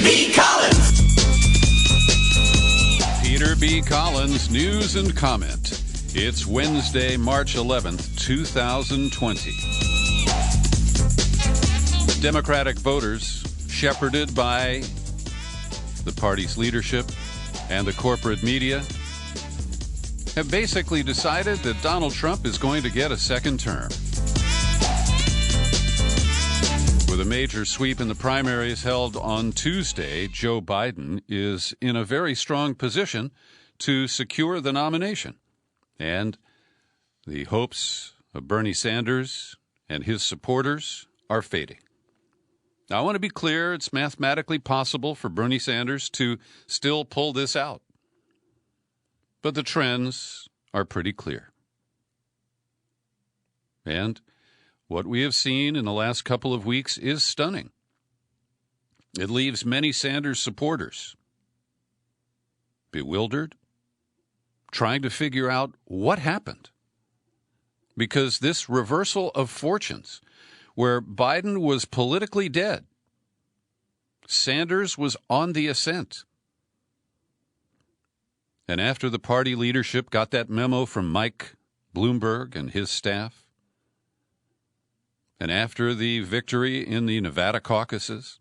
B. Collins. Peter B. Collins, news and comment. It's Wednesday, March 11th, 2020. Democratic voters, shepherded by the party's leadership and the corporate media, have basically decided that Donald Trump is going to get a second term. With a major sweep in the primaries held on Tuesday, Joe Biden is in a very strong position to secure the nomination. And the hopes of Bernie Sanders and his supporters are fading. Now, I want to be clear, it's mathematically possible for Bernie Sanders to still pull this out. But the trends are pretty clear. And what we have seen in the last couple of weeks is stunning. It leaves many Sanders supporters bewildered, trying to figure out what happened. Because this reversal of fortunes, where Biden was politically dead, Sanders was on the ascent. And after the party leadership got that memo from Mike Bloomberg and his staff, and after the victory in the Nevada caucuses,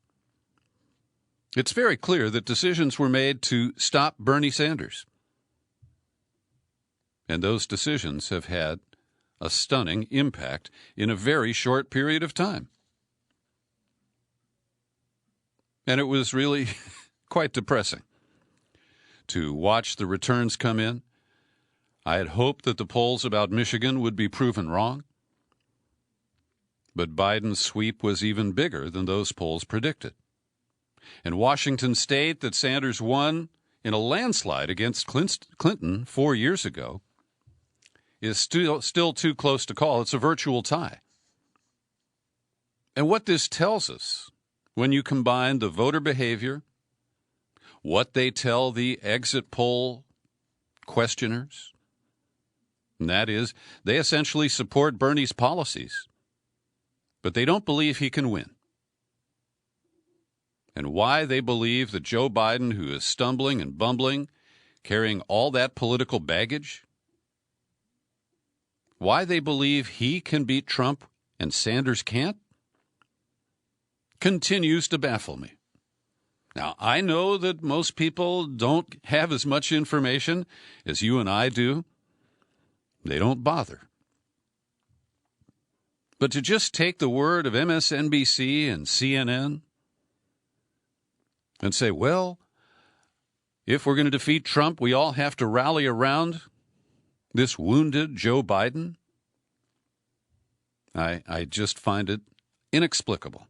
it's very clear that decisions were made to stop Bernie Sanders. And those decisions have had a stunning impact in a very short period of time. And it was really quite depressing to watch the returns come in. I had hoped that the polls about Michigan would be proven wrong. But Biden's sweep was even bigger than those polls predicted. And Washington State, that Sanders won in a landslide against Clinton 4 years ago, is still too close to call. It's a virtual tie. And what this tells us, when you combine the voter behavior, what they tell the exit poll questioners, and that is they essentially support Bernie's policies, but they don't believe he can win. And why they believe that Joe Biden, who is stumbling and bumbling, carrying all that political baggage, why they believe he can beat Trump and Sanders can't, continues to baffle me. Now, I know that most people don't have as much information as you and I do. They don't bother. But to just take the word of MSNBC and CNN and say, well, if we're going to defeat Trump, we all have to rally around this wounded Joe Biden, I just find it inexplicable.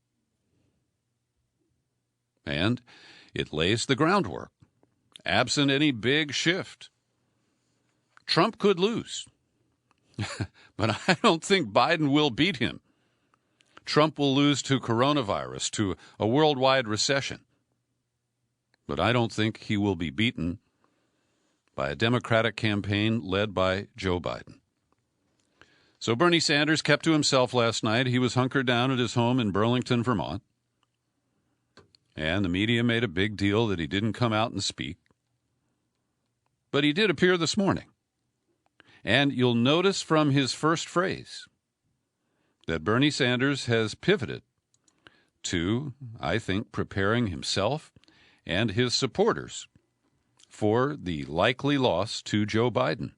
And it lays the groundwork. Absent any big shift, Trump could lose. But I don't think Biden will beat him. Trump will lose to coronavirus, to a worldwide recession. But I don't think he will be beaten by a Democratic campaign led by Joe Biden. So Bernie Sanders kept to himself last night. He was hunkered down at his home in Burlington, Vermont. And the media made a big deal that he didn't come out and speak. But he did appear this morning. And you'll notice from his first phrase that Bernie Sanders has pivoted to, I think, preparing himself and his supporters for the likely loss to Joe Biden.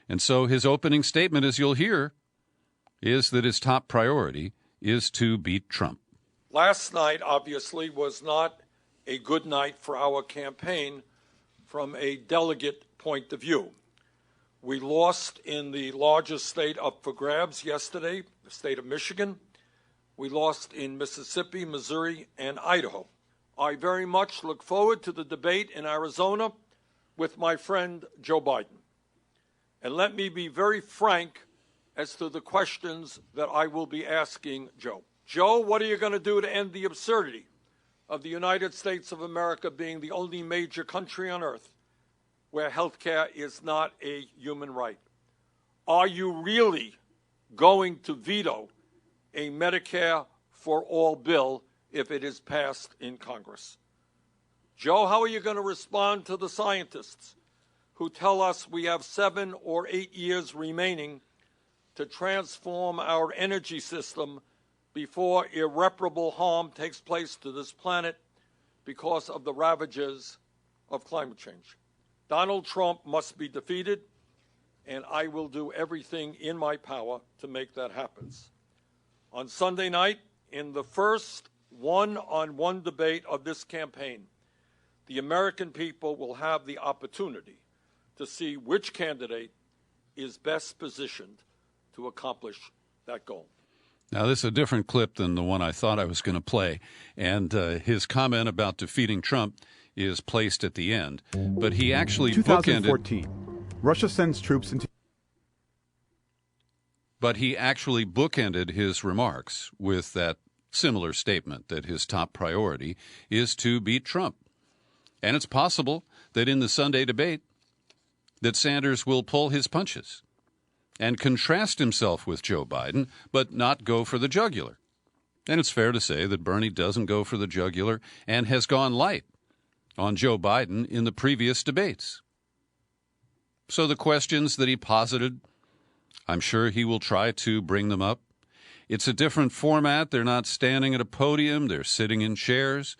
And so his opening statement, as you'll hear, is that his top priority is to beat Trump. Last night, obviously, was not a good night for our campaign from a delegate point of view. We lost in the largest state up for grabs yesterday, the state of Michigan. We lost in Mississippi, Missouri, and Idaho. I very much look forward to the debate in Arizona with my friend Joe Biden. And let me be very frank as to the questions that I will be asking Joe. Joe, what are you going to do to end the absurdity of the United States of America being the only major country on earth where health care is not a human right? Are you really going to veto a Medicare for all bill if it is passed in Congress. Joe, how are you going to respond to the scientists who tell us we have 7 or 8 years remaining to transform our energy system before irreparable harm takes place to this planet because of the ravages of climate change? Donald Trump must be defeated, and I will do everything in my power to make that happen. On Sunday night, in the first one-on-one debate of this campaign, the American people will have the opportunity to see which candidate is best positioned to accomplish that goal. Now, this is a different clip than the one I thought I was going to play, and his comment about defeating Trump is placed at the end. But he actually 2014, Russia sends troops into... But he actually bookended his remarks with that similar statement that his top priority is to beat Trump. And it's possible that in the Sunday debate that Sanders will pull his punches and contrast himself with Joe Biden, but not go for the jugular. And it's fair to say that Bernie doesn't go for the jugular and has gone light on Joe Biden in the previous debates. So the questions that he posited, I'm sure he will try to bring them up. It's a different format. They're not standing at a podium. They're sitting in chairs.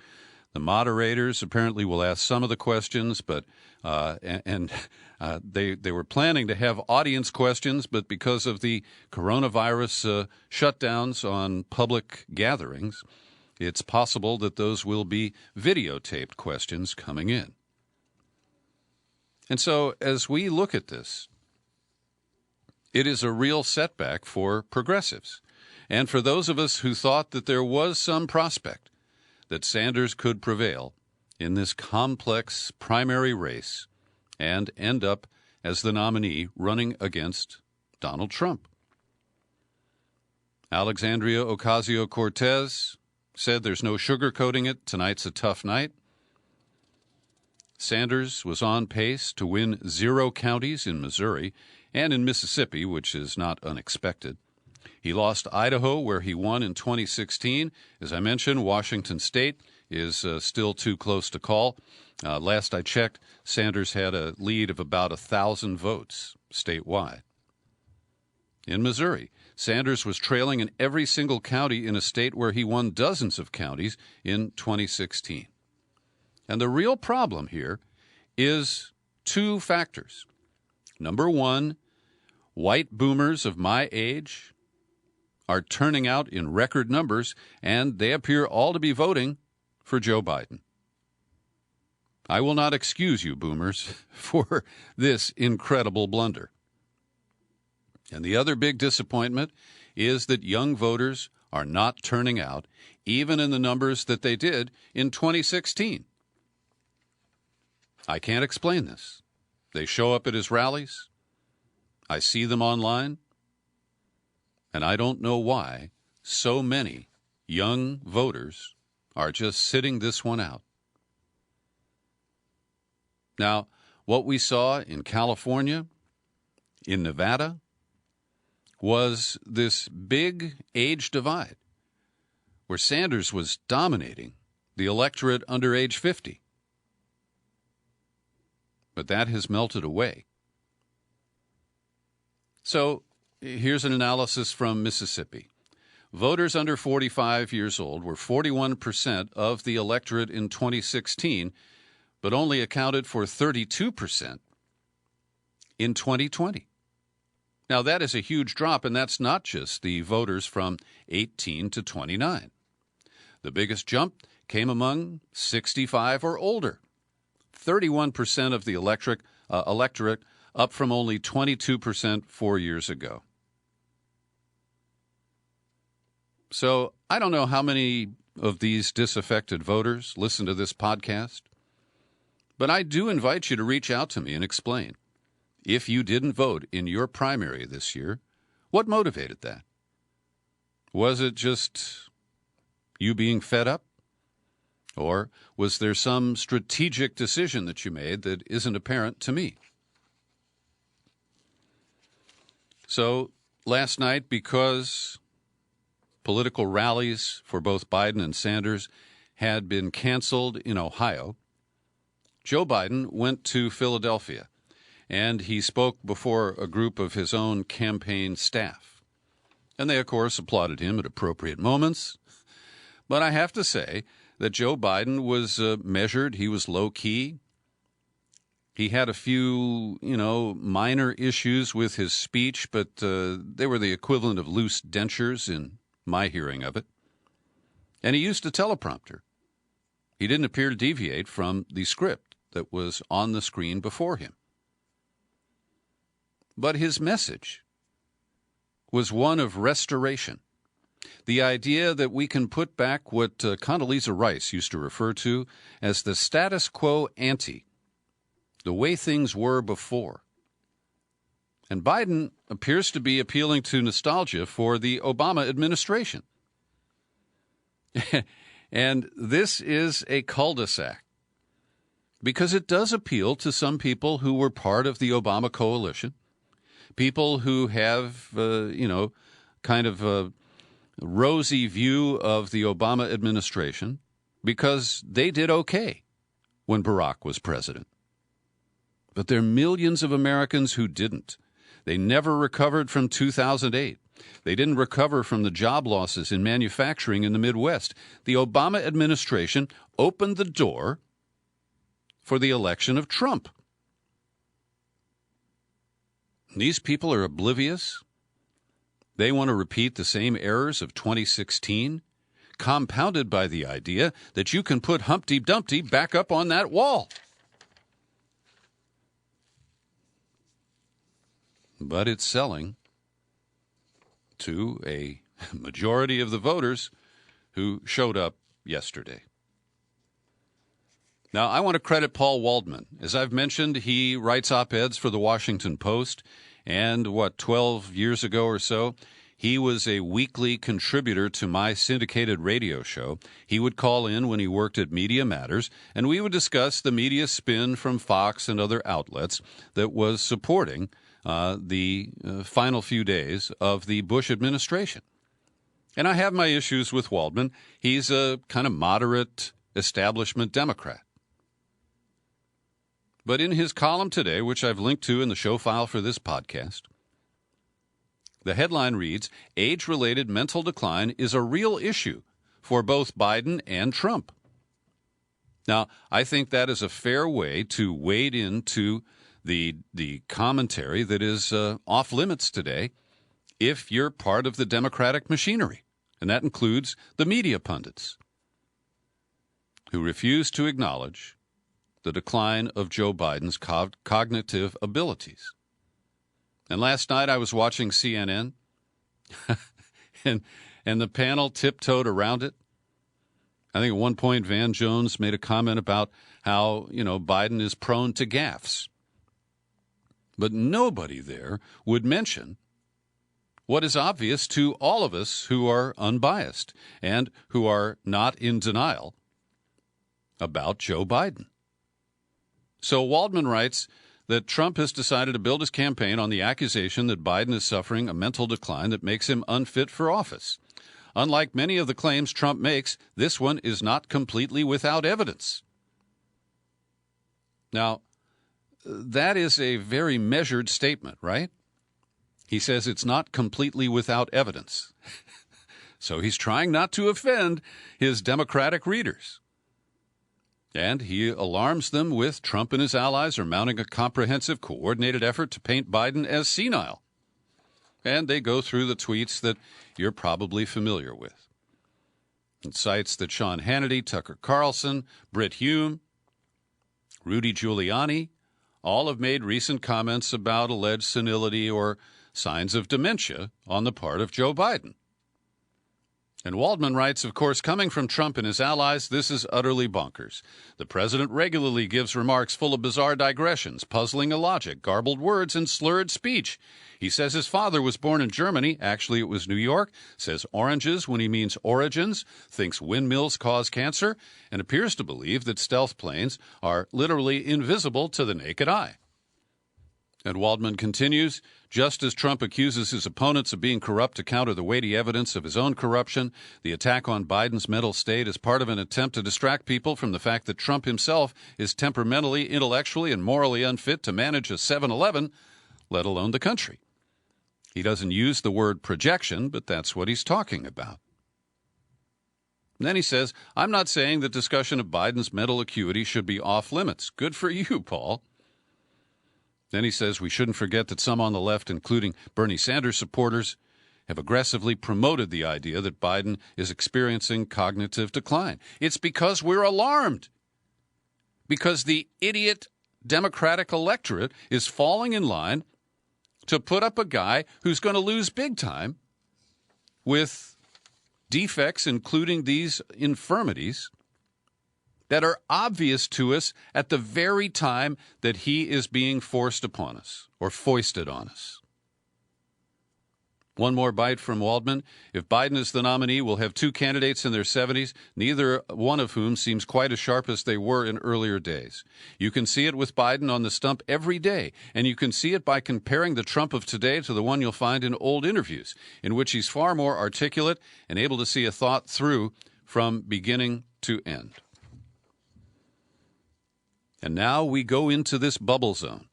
The moderators apparently will ask some of the questions, but they were planning to have audience questions, but because of the coronavirus shutdowns on public gatherings, it's possible that those will be videotaped questions coming in. And so as we look at this, it is a real setback for progressives. And for those of us who thought that there was some prospect that Sanders could prevail in this complex primary race and end up as the nominee running against Donald Trump. Alexandria Ocasio-Cortez said there's no sugarcoating it. Tonight's a tough night. Sanders was on pace to win 0 counties in Missouri and in Mississippi, which is not unexpected. He lost Idaho, where he won in 2016. As I mentioned, Washington State is still too close to call. Last I checked, Sanders had a lead of about 1,000 votes statewide. In Missouri, Sanders was trailing in every single county in a state where he won dozens of counties in 2016. And the real problem here is 2 factors. Number 1, white boomers of my age are turning out in record numbers, and they appear all to be voting for Joe Biden. I will not excuse you, boomers, for this incredible blunder. And the other big disappointment is that young voters are not turning out, even in the numbers that they did in 2016. I can't explain this. They show up at his rallies. I see them online. And I don't know why so many young voters are just sitting this one out. Now, what we saw in California, in Nevada, was this big age divide where Sanders was dominating the electorate under age 50. But that has melted away. So here's an analysis from Mississippi. Voters under 45 years old were 41% of the electorate in 2016, but only accounted for 32% in 2020. Now, that is a huge drop, and that's not just the voters from 18 to 29. The biggest jump came among 65 or older, 31% of the electorate, up from only 22% 4 years ago. So I don't know how many of these disaffected voters listen to this podcast, but I do invite you to reach out to me and explain. If you didn't vote in your primary this year, what motivated that? Was it just you being fed up? Or was there some strategic decision that you made that isn't apparent to me? So last night, because political rallies for both Biden and Sanders had been canceled in Ohio, Joe Biden went to Philadelphia, and he spoke before a group of his own campaign staff. And they, of course, applauded him at appropriate moments. But I have to say that Joe Biden was measured. He was low-key. He had a few, minor issues with his speech, but they were the equivalent of loose dentures in my hearing of it. And he used a teleprompter. He didn't appear to deviate from the script that was on the screen before him. But his message was one of restoration. The idea that we can put back what Condoleezza Rice used to refer to as the status quo ante, the way things were before. And Biden appears to be appealing to nostalgia for the Obama administration. And this is a cul-de-sac because it does appeal to some people who were part of the Obama coalition, people who have, kind of a rosy view of the Obama administration because they did okay when Barack was president. But there are millions of Americans who didn't. They never recovered from 2008. They didn't recover from the job losses in manufacturing in the Midwest. The Obama administration opened the door for the election of Trump. These people are oblivious. They want to repeat the same errors of 2016, compounded by the idea that you can put Humpty Dumpty back up on that wall. But it's selling to a majority of the voters who showed up yesterday. Now, I want to credit Paul Waldman. As I've mentioned, he writes op-eds for the Washington Post, and 12 years ago or so, he was a weekly contributor to my syndicated radio show. He would call in when he worked at Media Matters, and we would discuss the media spin from Fox and other outlets that was supporting the final few days of the Bush administration. And I have my issues with Waldman. He's a kind of moderate establishment Democrat. But in his column today, which I've linked to in the show file for this podcast, the headline reads, "Age-related mental decline is a real issue for both Biden and Trump." Now, I think that is a fair way to wade into the commentary that is off limits today if you're part of the Democratic machinery, and that includes the media pundits who refuse to acknowledge the decline of Joe Biden's cognitive abilities. And last night I was watching CNN, and the panel tiptoed around it. I think at one point Van Jones made a comment about how, Biden is prone to gaffes. But nobody there would mention what is obvious to all of us who are unbiased and who are not in denial about Joe Biden. So Waldman writes that Trump has decided to build his campaign on the accusation that Biden is suffering a mental decline that makes him unfit for office. Unlike many of the claims Trump makes, this one is not completely without evidence. Now, that is a very measured statement, right? He says it's not completely without evidence. So he's trying not to offend his Democratic readers. And he alarms them with Trump and his allies are mounting a comprehensive, coordinated effort to paint Biden as senile. And they go through the tweets that you're probably familiar with. It cites that Sean Hannity, Tucker Carlson, Brit Hume, Rudy Giuliani, all have made recent comments about alleged senility or signs of dementia on the part of Joe Biden. And Waldman writes, of course, coming from Trump and his allies, this is utterly bonkers. The president regularly gives remarks full of bizarre digressions, puzzling illogic, garbled words, and slurred speech. He says his father was born in Germany. Actually, it was New York. Says oranges when he means origins. Thinks windmills cause cancer. And appears to believe that stealth planes are literally invisible to the naked eye. And Waldman continues, just as Trump accuses his opponents of being corrupt to counter the weighty evidence of his own corruption, the attack on Biden's mental state is part of an attempt to distract people from the fact that Trump himself is temperamentally, intellectually, and morally unfit to manage a 7-Eleven, let alone the country. He doesn't use the word projection, but that's what he's talking about. And then he says, I'm not saying that discussion of Biden's mental acuity should be off limits. Good for you, Paul. Then he says we shouldn't forget that some on the left, including Bernie Sanders supporters, have aggressively promoted the idea that Biden is experiencing cognitive decline. It's because we're alarmed. Because the idiot Democratic electorate is falling in line to put up a guy who's going to lose big time with defects, including these infirmities, that are obvious to us at the very time that he is being forced upon us or foisted on us. One more bite from Waldman. If Biden is the nominee, we'll have two candidates in their 70s, neither one of whom seems quite as sharp as they were in earlier days. You can see it with Biden on the stump every day, and you can see it by comparing the Trump of today to the one you'll find in old interviews, in which he's far more articulate and able to see a thought through from beginning to end. And now we go into this bubble zone,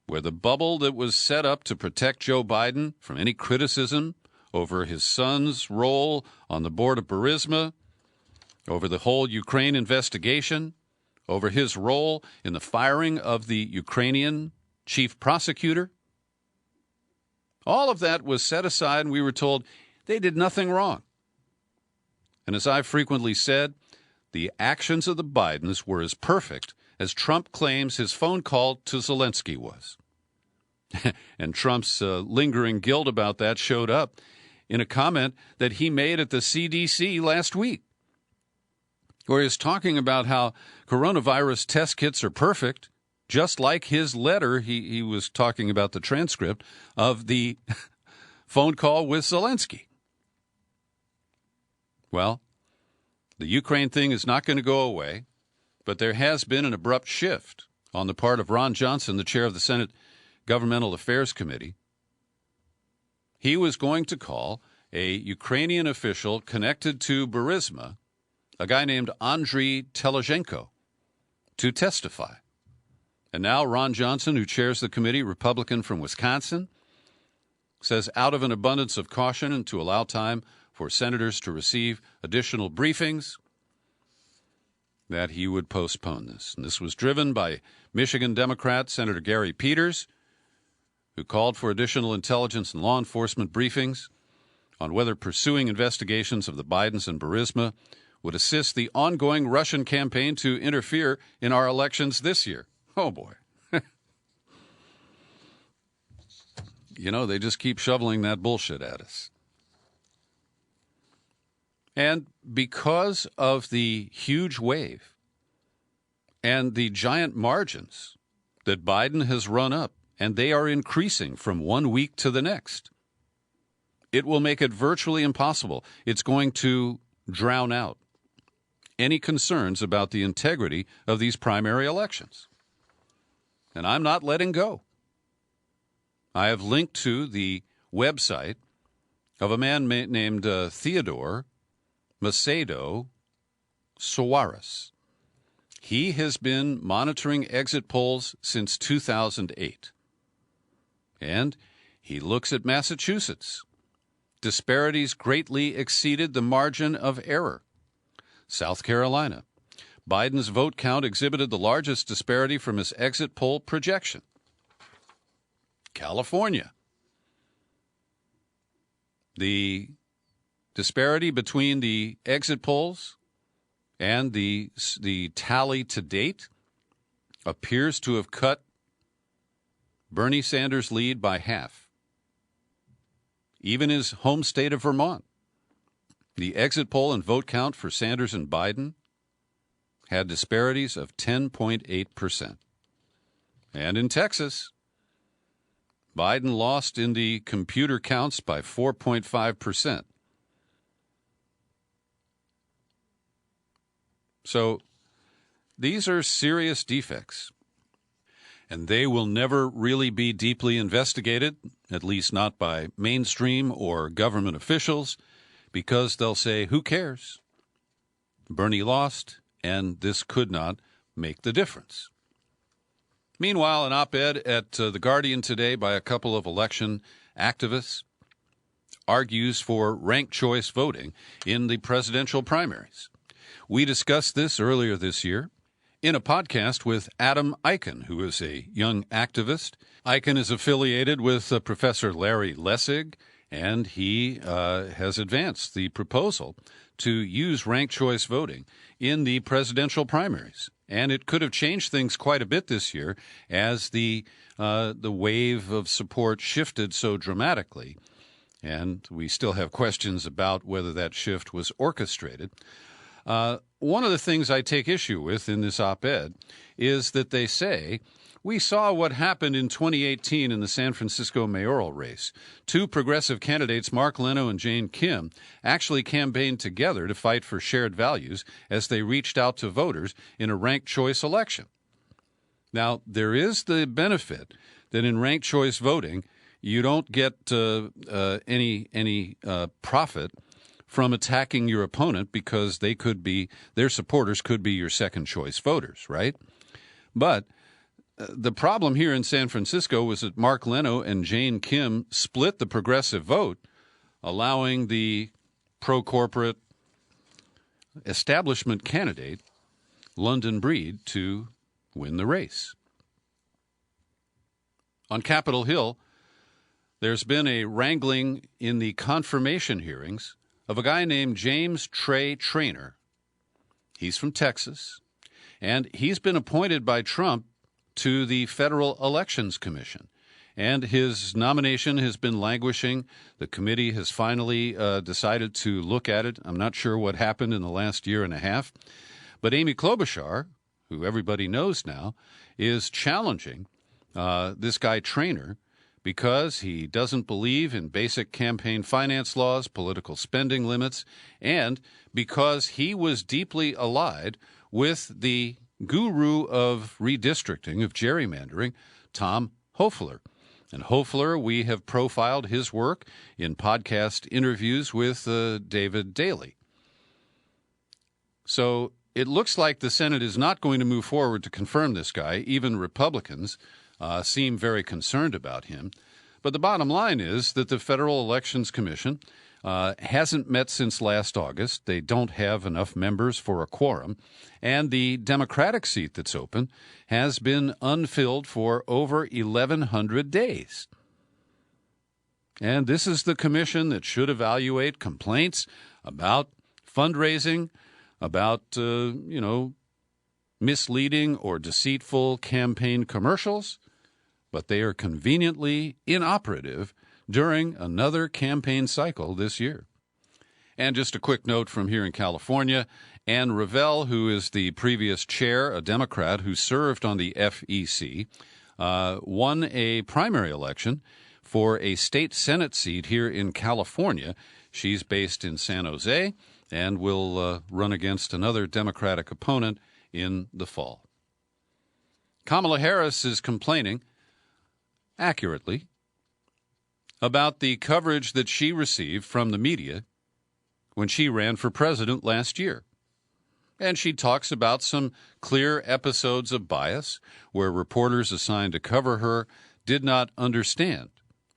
where the bubble that was set up to protect Joe Biden from any criticism over his son's role on the board of Burisma, over the whole Ukraine investigation, over his role in the firing of the Ukrainian chief prosecutor, all of that was set aside, and we were told they did nothing wrong. And as I've frequently said, the actions of the Bidens were as perfect as Trump claims his phone call to Zelensky was. And Trump's lingering guilt about that showed up in a comment that he made at the CDC last week, where he's talking about how coronavirus test kits are perfect, just like his letter. He was talking about the transcript of the phone call with Zelensky. Well, the Ukraine thing is not going to go away, but there has been an abrupt shift on the part of Ron Johnson, the chair of the Senate Governmental Affairs Committee. He was going to call a Ukrainian official connected to Burisma, a guy named Andriy Telezhenko, to testify. And now Ron Johnson, who chairs the committee, Republican from Wisconsin, says out of an abundance of caution and to allow time for senators to receive additional briefings, that he would postpone this. And this was driven by Michigan Democrat Senator Gary Peters, who called for additional intelligence and law enforcement briefings on whether pursuing investigations of the Bidens and Burisma would assist the ongoing Russian campaign to interfere in our elections this year. Oh, boy. You know, they just keep shoveling that bullshit at us. And because of the huge wave and the giant margins that Biden has run up, and they are increasing from 1 week to the next, it will make it virtually impossible. It's going to drown out any concerns about the integrity of these primary elections. And I'm not letting go. I have linked to the website of a man named Theodore Macedo Soares. He has been monitoring exit polls since 2008. And he looks at Massachusetts. Disparities greatly exceeded the margin of error. South Carolina. Biden's vote count exhibited the largest disparity from his exit poll projection. California. The disparity between the exit polls and the tally to date appears to have cut Bernie Sanders' lead by half. Even his home state of Vermont, the exit poll and vote count for Sanders and Biden had disparities of 10.8%. And in Texas, Biden lost in the computer counts by 4.5%. So these are serious defects. and they will never really be deeply investigated, at least not by mainstream or government officials, because they'll say, who cares? Bernie lost, and this could not make the difference. Meanwhile, an op-ed at The Guardian today by a couple of election activists argues for ranked choice voting in the presidential primaries. We discussed this earlier this year in a podcast with Adam Eichen, who is a young activist. Eichen is affiliated with Professor Larry Lessig, and he has advanced the proposal to use ranked choice voting in the presidential primaries. And it could have changed things quite a bit this year as the wave of support shifted so dramatically. And we still have questions about whether that shift was orchestrated. One of the things I take issue with in this op-ed is that they say, we saw what happened in 2018 in the San Francisco mayoral race. Two progressive candidates, Mark Leno and Jane Kim, actually campaigned together to fight for shared values as they reached out to voters in a ranked choice election. Now, there is the benefit that in ranked choice voting, you don't get any profit from attacking your opponent because their supporters could be your second choice voters, right? But the problem here in San Francisco was that Mark Leno and Jane Kim split the progressive vote, allowing the pro-corporate establishment candidate, London Breed, to win the race. On Capitol Hill, there's been a wrangling in the confirmation hearings of a guy named James Trey Trainor. He's from Texas, and he's been appointed by Trump to the Federal Elections Commission, and his nomination has been languishing. The committee has finally decided to look at it. I'm not sure what happened in the last year and a half, but Amy Klobuchar, who everybody knows now, is challenging this guy Trainor because he doesn't believe in basic campaign finance laws, political spending limits, and because he was deeply allied with the guru of redistricting, of gerrymandering, Tom Hofeller. And Hofeller, we have profiled his work in podcast interviews with David Daley. So it looks like the Senate is not going to move forward to confirm this guy. Even Republicans seem very concerned about him. But the bottom line is that the Federal Elections Commission hasn't met since last August. They don't have enough members for a quorum. And the Democratic seat that's open has been unfilled for over 1,100 days. And this is the commission that should evaluate complaints about fundraising, about, misleading or deceitful campaign commercials, but they are conveniently inoperative during another campaign cycle this year. And just a quick note from here in California, Ann Revelle, who is the previous chair, a Democrat who served on the FEC, won a primary election for a state Senate seat here in California. She's based in San Jose and will run against another Democratic opponent in the fall. Kamala Harris is complaining, accurately, about the coverage that she received from the media when she ran for president last year. And she talks about some clear episodes of bias where reporters assigned to cover her did not understand.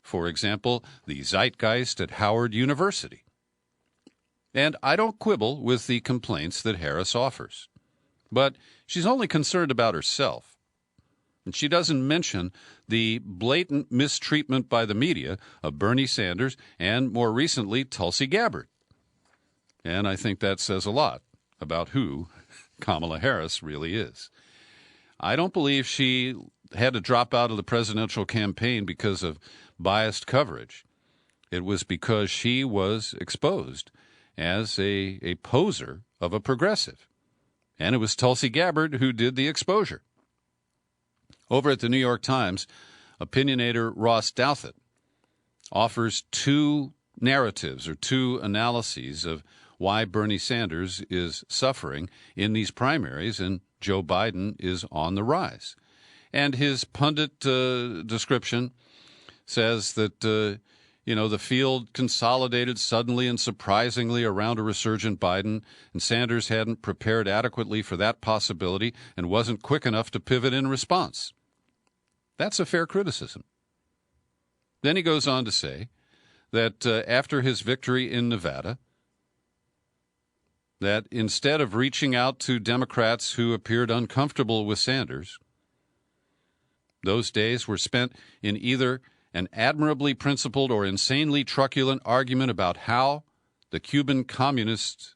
For example, the zeitgeist at Howard University. And I don't quibble with the complaints that Harris offers. But she's only concerned about herself. And she doesn't mention the blatant mistreatment by the media of Bernie Sanders and, more recently, Tulsi Gabbard. And I think that says a lot about who Kamala Harris really is. I don't believe she had to drop out of the presidential campaign because of biased coverage. It was because she was exposed as a poser of a progressive. And it was Tulsi Gabbard who did the exposure. Over at the New York Times, opinionator Ross Douthat offers two narratives or two analyses of why Bernie Sanders is suffering in these primaries and Joe Biden is on the rise. And his pundit description says that, the field consolidated suddenly and surprisingly around a resurgent Biden, and Sanders hadn't prepared adequately for that possibility and wasn't quick enough to pivot in response. That's a fair criticism. Then he goes on to say that after his victory in Nevada, that instead of reaching out to Democrats who appeared uncomfortable with Sanders, those days were spent in either an admirably principled or insanely truculent argument about how the Cuban communist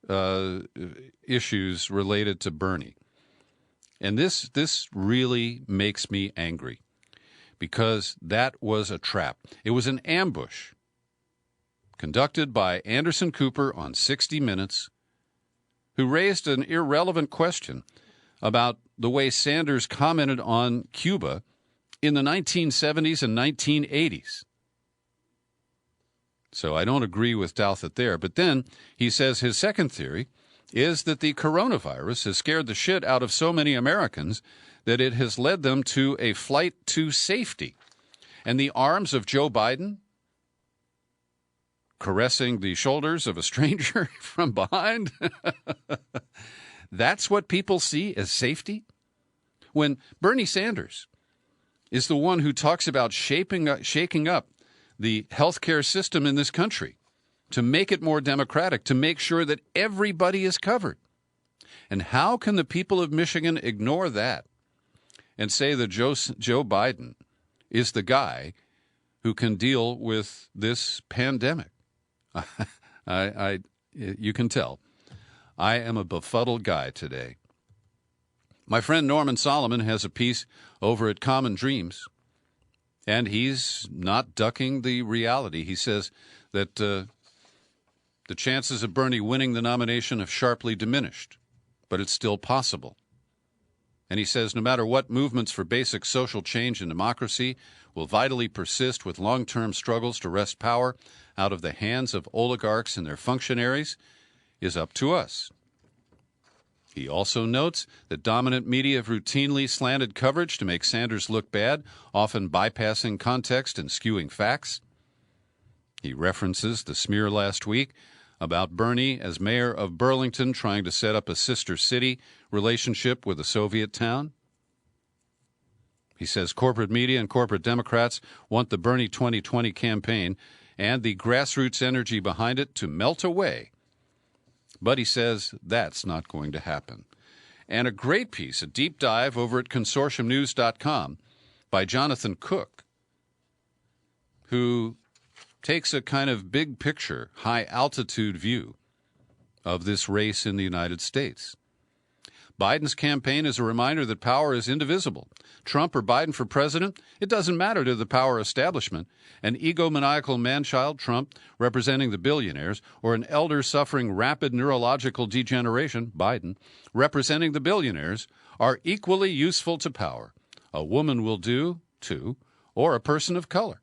issues related to Bernie. And this really makes me angry, because that was a trap. It was an ambush conducted by Anderson Cooper on 60 Minutes, who raised an irrelevant question about the way Sanders commented on Cuba in the 1970s and 1980s. So I don't agree with Douthit there. But then he says his second theory is that the coronavirus has scared the shit out of so many Americans that it has led them to a flight to safety. And the arms of Joe Biden caressing the shoulders of a stranger from behind, that's what people see as safety? When Bernie Sanders is the one who talks about shaking up the healthcare system in this country to make it more democratic, to make sure that everybody is covered. And how can the people of Michigan ignore that and say that Joe Biden is the guy who can deal with this pandemic? You can tell. I am a befuddled guy today. My friend Norman Solomon has a piece over at Common Dreams, and he's not ducking the reality. He says that the chances of Bernie winning the nomination have sharply diminished, but it's still possible. And he says no matter what movements for basic social change and democracy will vitally persist with long-term struggles to wrest power out of the hands of oligarchs and their functionaries is up to us. He also notes that dominant media have routinely slanted coverage to make Sanders look bad, often bypassing context and skewing facts. He references the smear last week about Bernie as mayor of Burlington trying to set up a sister city relationship with a Soviet town. He says corporate media and corporate Democrats want the Bernie 2020 campaign and the grassroots energy behind it to melt away. But he says that's not going to happen. And a great piece, a deep dive over at consortiumnews.com by Jonathan Cook, who takes a kind of big picture, high-altitude view of this race in the United States. Biden's campaign is a reminder that power is indivisible. Trump or Biden for president, it doesn't matter to the power establishment. An egomaniacal man-child, Trump, representing the billionaires, or an elder suffering rapid neurological degeneration, Biden, representing the billionaires, are equally useful to power. A woman will do, too, or a person of color.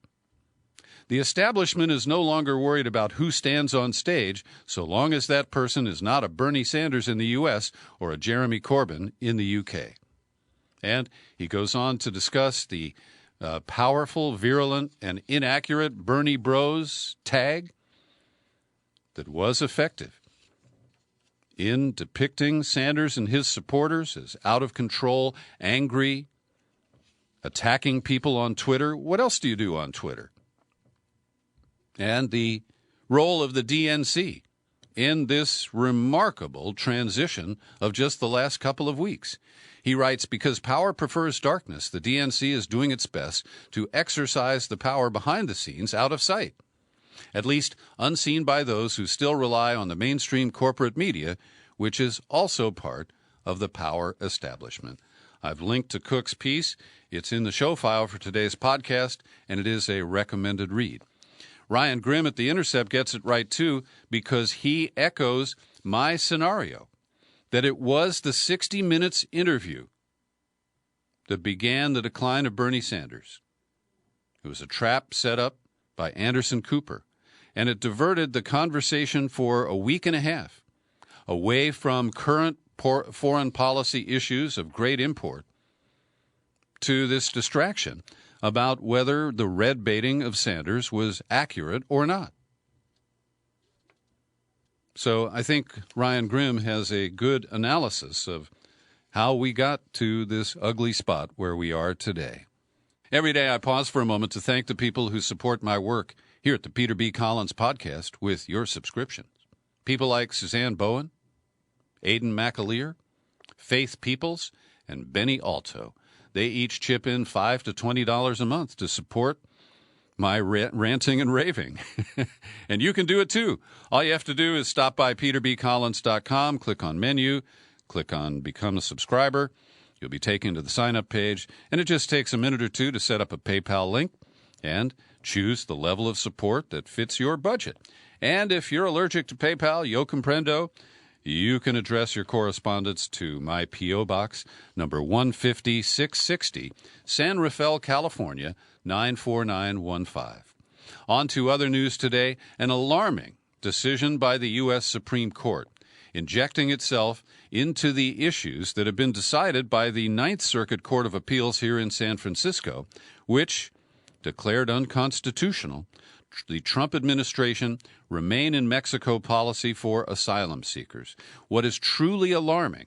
The establishment is no longer worried about who stands on stage, so long as that person is not a Bernie Sanders in the U.S. or a Jeremy Corbyn in the U.K. And he goes on to discuss the powerful, virulent, and inaccurate Bernie Bros tag that was effective in depicting Sanders and his supporters as out of control, angry, attacking people on Twitter. What else do you do on Twitter? And the role of the DNC in this remarkable transition of just the last couple of weeks. He writes, because power prefers darkness, the DNC is doing its best to exercise the power behind the scenes out of sight, at least unseen by those who still rely on the mainstream corporate media, which is also part of the power establishment. I've linked to Cook's piece. It's in the show file for today's podcast, and it is a recommended read. Ryan Grimm at The Intercept gets it right, too, because he echoes my scenario, that it was the 60 Minutes interview that began the decline of Bernie Sanders. It was a trap set up by Anderson Cooper, and it diverted the conversation for a week and a half away from current foreign policy issues of great import to this distraction about whether the red baiting of Sanders was accurate or not. So I think Ryan Grimm has a good analysis of how we got to this ugly spot where we are today. Every day I pause for a moment to thank the people who support my work here at the Peter B. Collins Podcast with your subscriptions. People like Suzanne Bowen, Aidan McAleer, Faith Peoples, and Benny Alto. They each chip in $5 to $20 a month to support my ranting and raving. And you can do it too. All you have to do is stop by peterbcollins.com, click on menu, click on Become a Subscriber. You'll be taken to the sign-up page, and it just takes a minute or two to set up a PayPal link and choose the level of support that fits your budget. And if you're allergic to PayPal, yo comprendo, you can address your correspondence to my P.O. Box, number 150-660, San Rafael, California, 94915. On to other news today, an alarming decision by the U.S. Supreme Court, injecting itself into the issues that have been decided by the Ninth Circuit Court of Appeals here in San Francisco, which declared unconstitutional the Trump administration remain in Mexico policy for asylum seekers. What is truly alarming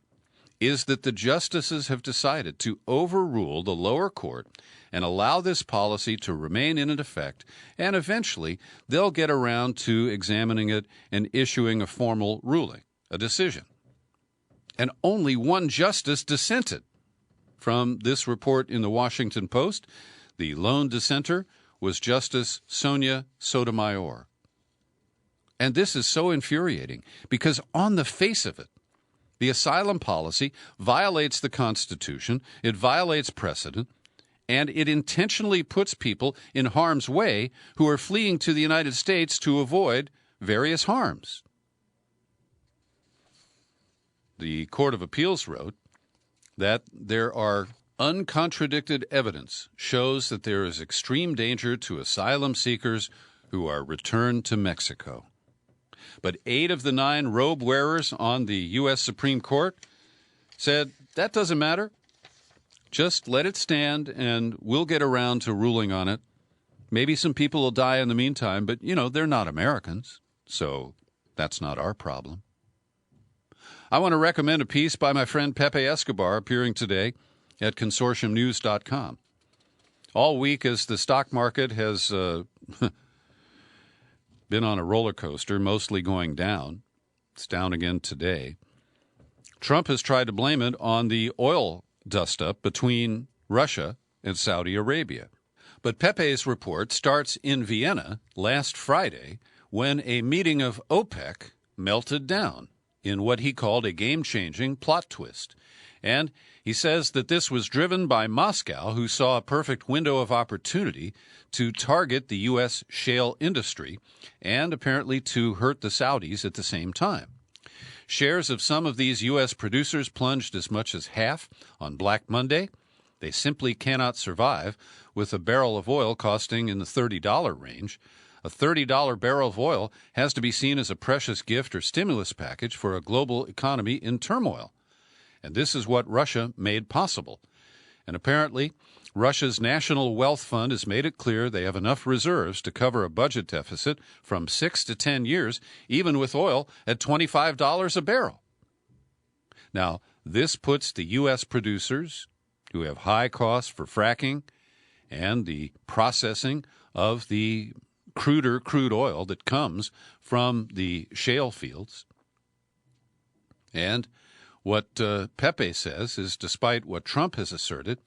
is that the justices have decided to overrule the lower court and allow this policy to remain in effect, and eventually they'll get around to examining it and issuing a formal ruling, a decision. And only one justice dissented from this report in the Washington Post. The lone dissenter was Justice Sonia Sotomayor. And this is so infuriating because on the face of it, the asylum policy violates the Constitution, it violates precedent, and it intentionally puts people in harm's way who are fleeing to the United States to avoid various harms. The Court of Appeals wrote that there are uncontradicted evidence shows that there is extreme danger to asylum seekers who are returned to Mexico. But 8 of the 9 robe wearers on the U.S. Supreme Court said, that doesn't matter. Just let it stand, and we'll get around to ruling on it. Maybe some people will die in the meantime, but, they're not Americans, so that's not our problem. I want to recommend a piece by my friend Pepe Escobar appearing today at consortiumnews.com. All week, as the stock market has been on a roller coaster, mostly going down, it's down again today, Trump has tried to blame it on the oil dust-up between Russia and Saudi Arabia. But Pepe's report starts in Vienna last Friday when a meeting of OPEC melted down in what he called a game-changing plot twist. And he says that this was driven by Moscow, who saw a perfect window of opportunity to target the U.S. shale industry and apparently to hurt the Saudis at the same time. Shares of some of these U.S. producers plunged as much as half on Black Monday. They simply cannot survive with a barrel of oil costing in the $30 range. A $30 barrel of oil has to be seen as a precious gift or stimulus package for a global economy in turmoil. And this is what Russia made possible. And apparently, Russia's National Wealth Fund has made it clear they have enough reserves to cover a budget deficit from 6 to 10 years, even with oil at $25 a barrel. Now, this puts the U.S. producers, who have high costs for fracking and the processing of the crude oil that comes from the shale fields. And what Pepe says is, despite what Trump has asserted,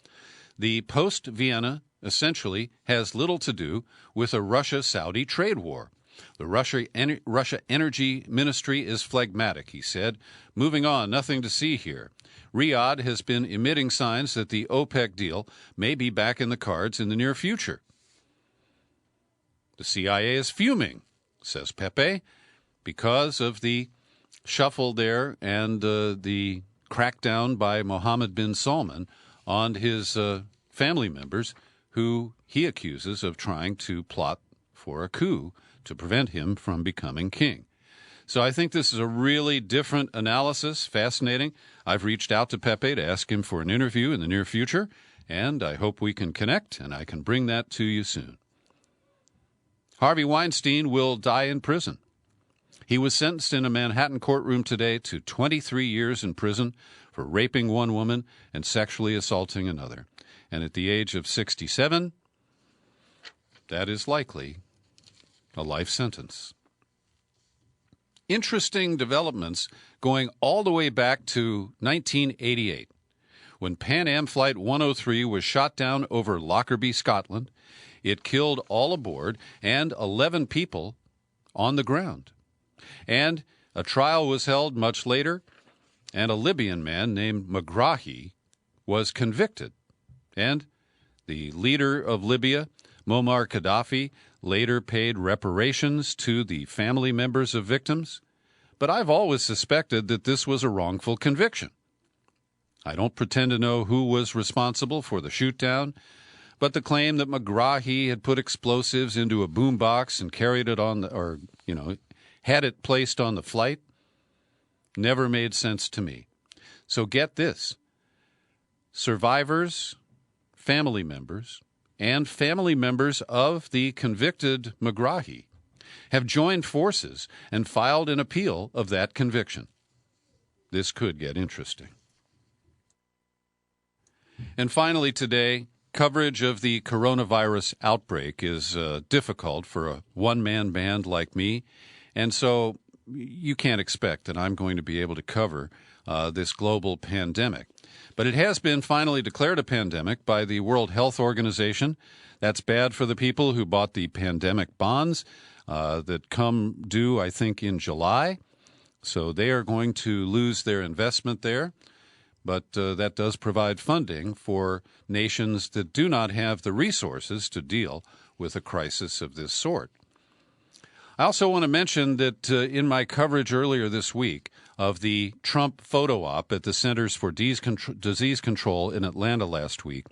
the post-Vienna essentially has little to do with a Russia-Saudi trade war. The Russia Energy Ministry is phlegmatic, he said. Moving on, nothing to see here. Riyadh has been emitting signs that the OPEC deal may be back in the cards in the near future. The CIA is fuming, says Pepe, because of the shuffle there and the crackdown by Mohammed bin Salman on his family members who he accuses of trying to plot for a coup to prevent him from becoming king. So I think this is a really different analysis, fascinating. I've reached out to Pepe to ask him for an interview in the near future, and I hope we can connect and I can bring that to you soon. Harvey Weinstein will die in prison. He was sentenced in a Manhattan courtroom today to 23 years in prison for raping one woman and sexually assaulting another. And at the age of 67, that is likely a life sentence. Interesting developments going all the way back to 1988, when Pan Am Flight 103 was shot down over Lockerbie, Scotland. It killed all aboard and 11 people on the ground. And a trial was held much later, and a Libyan man named Megrahi was convicted. And the leader of Libya, Muammar Gaddafi, later paid reparations to the family members of victims. But I've always suspected that this was a wrongful conviction. I don't pretend to know who was responsible for the shootdown, but the claim that Megrahi had put explosives into a boombox and carried it on had it placed on the flight never made sense to me. So get this. Survivors, family members, and family members of the convicted Megrahi have joined forces and filed an appeal of that conviction. This could get interesting. And finally today, coverage of the coronavirus outbreak is difficult for a one-man band like me, and so you can't expect that I'm going to be able to cover this global pandemic. But it has been finally declared a pandemic by the World Health Organization. That's bad for the people who bought the pandemic bonds that come due, I think, in July. So they are going to lose their investment there. But that does provide funding for nations that do not have the resources to deal with a crisis of this sort. I also want to mention that in my coverage earlier this week of the Trump photo op at the Centers for Disease Control in Atlanta last week,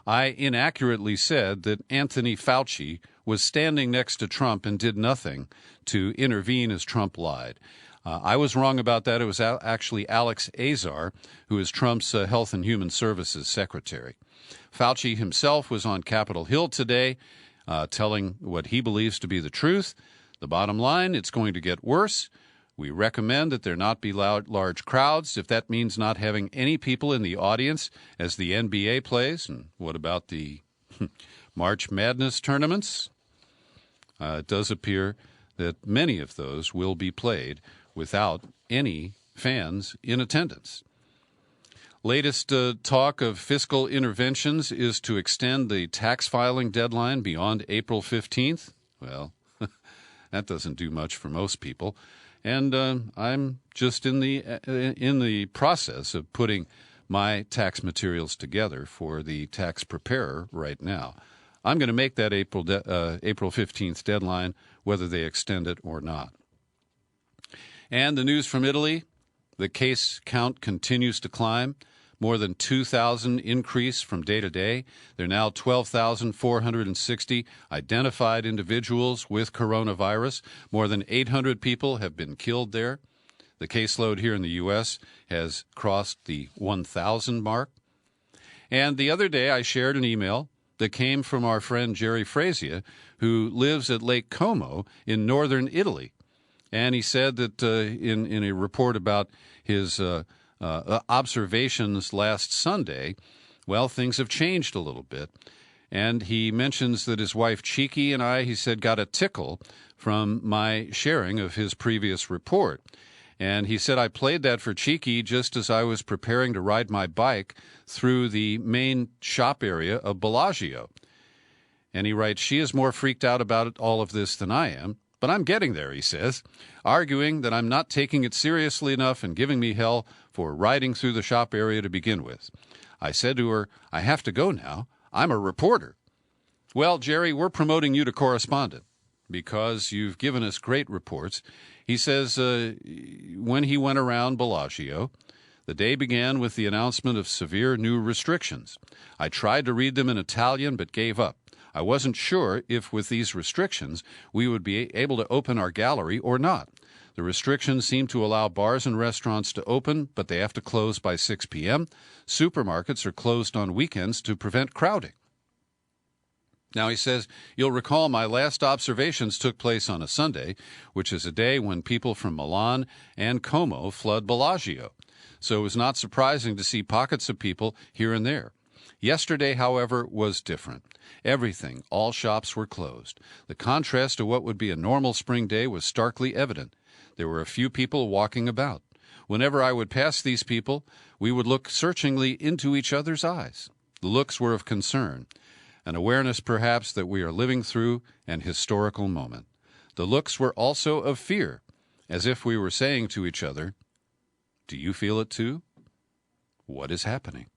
I inaccurately said that Anthony Fauci was standing next to Trump and did nothing to intervene as Trump lied. I was wrong about that. It was actually Alex Azar, who is Trump's Health and Human Services Secretary. Fauci himself was on Capitol Hill today telling what he believes to be the truth. The bottom line, it's going to get worse. We recommend that there not be large crowds if that means not having any people in the audience as the NBA plays. And what about the March Madness tournaments? It does appear that many of those will be played without any fans in attendance. Latest talk of fiscal interventions is to extend the tax filing deadline beyond April 15th. Well, that doesn't do much for most people. And I'm just in the process of putting my tax materials together for the tax preparer right now. I'm going to make that April 15th deadline, whether they extend it or not. And the news from Italy, the case count continues to climb. More than 2,000 increase from day to day. There are now 12,460 identified individuals with coronavirus. More than 800 people have been killed there. The caseload here in the U.S. has crossed the 1,000 mark. And the other day I shared an email that came from our friend Jerry Frazia, who lives at Lake Como in northern Italy. And he said that in a report about his observations last Sunday, well, things have changed a little bit. And he mentions that his wife Cheeky and I, he said, got a tickle from my sharing of his previous report. And he said, I played that for Cheeky just as I was preparing to ride my bike through the main shop area of Bellagio. And he writes, she is more freaked out about all of this than I am. But I'm getting there, he says, arguing that I'm not taking it seriously enough and giving me hell for riding through the shop area to begin with. I said to her, I have to go now. I'm a reporter. Well, Jerry, we're promoting you to correspondent because you've given us great reports. He says when he went around Bellagio, the day began with the announcement of severe new restrictions. I tried to read them in Italian but gave up. I wasn't sure if with these restrictions we would be able to open our gallery or not. The restrictions seem to allow bars and restaurants to open, but they have to close by 6 p.m. Supermarkets are closed on weekends to prevent crowding. Now, he says, you'll recall my last observations took place on a Sunday, which is a day when people from Milan and Como flood Bellagio. So it was not surprising to see pockets of people here and there. Yesterday, however, was different. Everything, all shops were closed. The contrast to what would be a normal spring day was starkly evident. There were a few people walking about. Whenever I would pass these people, we would look searchingly into each other's eyes. The looks were of concern, an awareness perhaps that we are living through an historical moment. The looks were also of fear, as if we were saying to each other, do you feel it too? What is happening?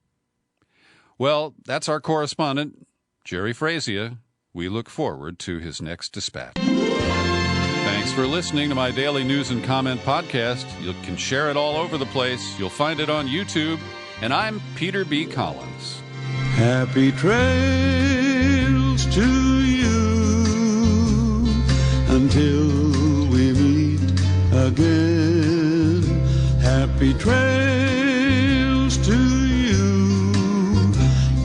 Well, that's our correspondent, Jerry Frazier. We look forward to his next dispatch. Thanks for listening to my daily news and comment podcast. You can share it all over the place. You'll find it on YouTube. And I'm Peter B. Collins. Happy trails to you until we meet again. Happy trails to you.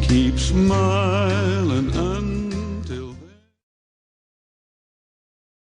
Keep smiling